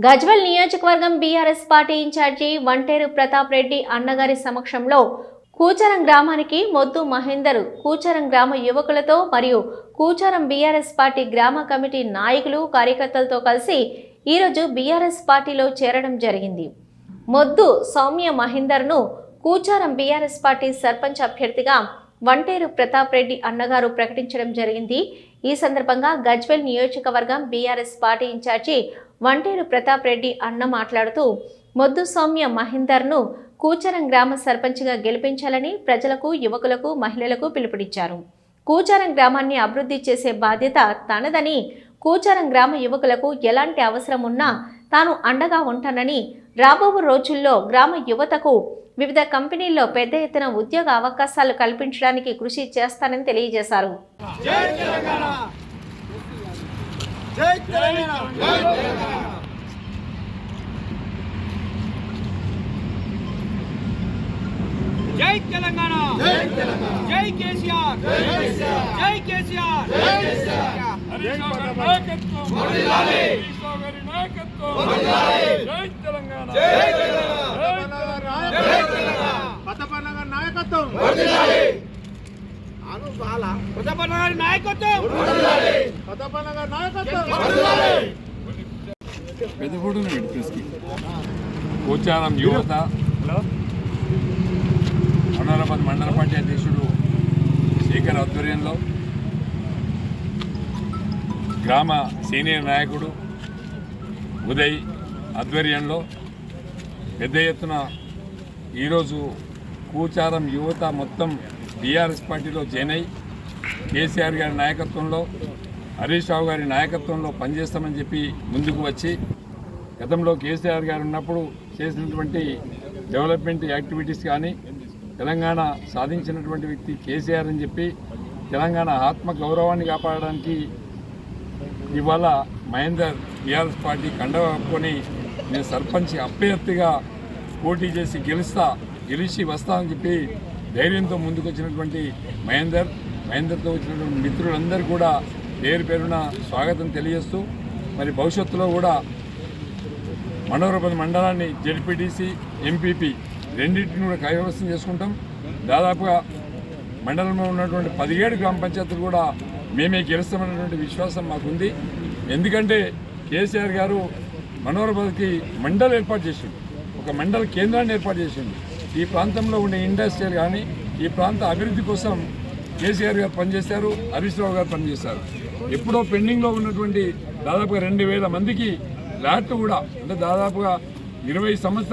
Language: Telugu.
గజ్వేల్ నియోజకవర్గం బీఆర్ఎస్ పార్టీ ఇన్ఛార్జి వంటేరు ప్రతాప్ రెడ్డి అన్నగారి సమక్షంలో కూచరం గ్రామానికి మొద్దు మహేందర్ కూచరం గ్రామ యువకులతో మరియు కూచరం బీఆర్ఎస్ పార్టీ గ్రామ కమిటీ నాయకులు కార్యకర్తలతో కలిసి ఈరోజు బీఆర్ఎస్ పార్టీలో చేరడం జరిగింది. మొద్దు సౌమ్య మహేందర్ను కూచరం బీఆర్ఎస్ పార్టీ సర్పంచ్ అభ్యర్థిగా వంటేరు ప్రతాప్ రెడ్డి అన్నగారు ప్రకటించడం జరిగింది. ఈ సందర్భంగా గజ్వేల్ నియోజకవర్గం బీఆర్ఎస్ పార్టీ ఇన్ఛార్జి వంటేరు ప్రతాప్ రెడ్డి అన్న మాట్లాడుతూ మొద్దు సౌమ్య మహేందర్ను కూచరం గ్రామ సర్పంచ్గా గెలిపించాలని ప్రజలకు, యువకులకు, మహిళలకు పిలుపునిచ్చారు. కూచరం గ్రామాన్ని అభివృద్ధి చేసే బాధ్యత తనదని, కూచరం గ్రామ యువకులకు ఎలాంటి అవసరం ఉన్నా తాను అండగా ఉంటానని, రాబో రోజుల్లో గ్రామ యువతకు వివిధ కంపెనీల్లో పెద్ద ఎత్తున ఉద్యోగ అవకాశాలు కల్పించడానికి కృషి చేస్తానని తెలియజేశారు. జై తెలంగాణ, జై కేసీఆర్, జై కేసీఆర్, హరీష్ రావు గారి నాయకత్వం వర్ధిల్లాలి, హరీష్ రావు గారి నాయకత్వం వర్ధిల్లాలి, జై తెలంగాణ, జై తెలంగాణ, జై తెలంగాణ, ప్రతాపన్న గారి నాయకత్వం వర్ధిల్లాలి, ప్రతాపన్న గారి నాయకత్వం వర్ధిల్లాలి, ప్రతాపన్న గారి నాయకత్వం వర్ధిల్లాలి. పెద్దపూడిని పెట్టుకేసి కూచారం యువత మనోరాబాద్ మండల పార్టీ అధ్యక్షుడు శేఖర్ ఆధ్వర్యంలో, గ్రామ సీనియర్ నాయకుడు ఉదయ్ ఆధ్వర్యంలో పెద్ద ఎత్తున ఈరోజు కూచారం యువత మొత్తం బీఆర్ఎస్ పార్టీలో జాయిన్ అయ్యి కేసీఆర్ గారి నాయకత్వంలో, హరీష్ రావు గారి నాయకత్వంలో పనిచేస్తామని చెప్పి ముందుకు వచ్చి, గతంలో కేసీఆర్ గారు ఉన్నప్పుడు చేసినటువంటి డెవలప్మెంట్ యాక్టివిటీస్ కానీ, తెలంగాణ సాధించినటువంటి వ్యక్తి కేసీఆర్ అని చెప్పి తెలంగాణ ఆత్మ గౌరవాన్ని కాపాడడానికి ఇవాళ మహేందర్ బీఆర్ఎస్ పార్టీ కండవ కప్పుకొని నేను సర్పంచ్ అభ్యర్థిగా పోటీ చేసి గెలిచి వస్తామని చెప్పి ధైర్యంతో ముందుకు వచ్చినటువంటి మహేందర్తో వచ్చినటువంటి మిత్రులందరూ కూడా పేరు పేరున స్వాగతం తెలియజేస్తూ, మరి భవిష్యత్తులో కూడా మనోరాబాద్ మండలాన్ని జెడ్పీటీసీ, ఎంపీపీ రెండింటిని కూడా కైవసం చేసుకుంటాం. దాదాపుగా మండలంలో ఉన్నటువంటి 17 గ్రామ పంచాయతీలు కూడా మేమే గెలుస్తామన్నటువంటి విశ్వాసం మాకుంది. ఎందుకంటే కేసీఆర్ గారు మనోరాబాద్కి మండలం ఏర్పాటు చేసిండు, ఒక మండల కేంద్రాన్ని ఏర్పాటు చేసిండు. ఈ ప్రాంతంలో ఉండే ఇండస్ట్రియల్ కానీ ఈ ప్రాంత అభివృద్ధి కోసం కేసీఆర్ గారు పనిచేశారు, హరీష్ రావు గారు పనిచేశారు. ఎప్పుడో పెండింగ్లో ఉన్నటువంటి దాదాపుగా 2000 మందికి ఫ్లాట్లు కూడా, అంటే దాదాపుగా 20 సంవత్సరాలు